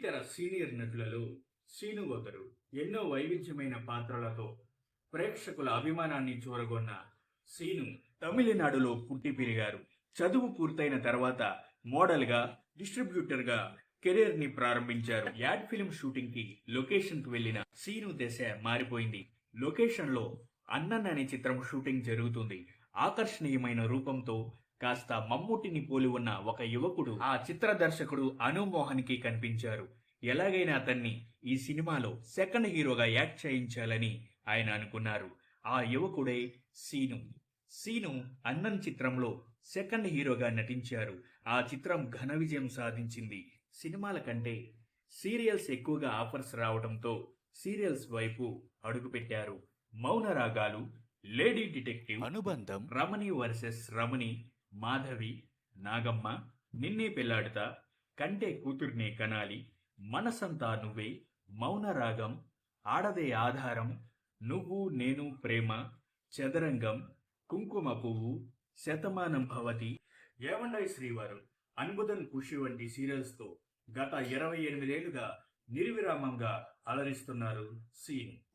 వెండితెర సీనియర్ నటులలో శ్రీను ఒకరు. ఎన్నో వైవిధ్యమైన పాత్రలతో ప్రేక్షకుల అభిమానాన్ని చూరగొన్న శ్రీను తమిళనాడులో పుట్టి పెరిగారు. చదువు పూర్తయిన తర్వాత మోడల్గా, డిస్ట్రిబ్యూటర్గా కెరీర్ ని ప్రారంభించారు. యాడ్ ఫిల్మ్ షూటింగ్ కి లొకేషన్ కు వెళ్లిన శ్రీను దశ మారిపోయింది. లొకేషన్ లో అన్నన్ అనే చిత్రం షూటింగ్ జరుగుతుంది. ఆకర్షణీయమైన రూపంతో కాస్త మమ్ముటిని పోలి ఉన్న ఒక యువకుడు ఆ చిత్ర దర్శకుడు అనుమోహన్ కి కనిపించారు. ఎలాగైనా అతన్ని ఈ సినిమాలో సెకండ్ హీరోగా యాక్ట్ చేయించాలని ఆయన అనుకున్నారు. ఆ యువకుడే సీను. సీను అన్నన్ చిత్రంలో సెకండ్ హీరోగా నటించారు. ఆ చిత్రం ఘన విజయం సాధించింది. సినిమాల కంటే సీరియల్స్ ఎక్కువగా ఆఫర్స్ రావడంతో సీరియల్స్ వైపు అడుగుపెట్టారు. మౌన రాగాలు, లేడీ డిటెక్టివ్, అనుబంధం, రమణి వర్సెస్ రమణి, మాధవి, నాగమ్మ, నిన్నే పెళ్లాడుతా, కంటే కూతుర్నే కనాలి, మనసంతా నువ్వే, మౌన రాగం, ఆడదే ఆధారం, నువ్వు నేను ప్రేమ, చదరంగం, కుంకుమ పువ్వు, శతమానం భవతి, ఏవండై శ్రీవారు, అన్బుదన్ ఖుషి వంటి సీరియల్స్ తో గత 28 ఏళ్లుగా నిర్విరామంగా అలరిస్తున్నారు సీను.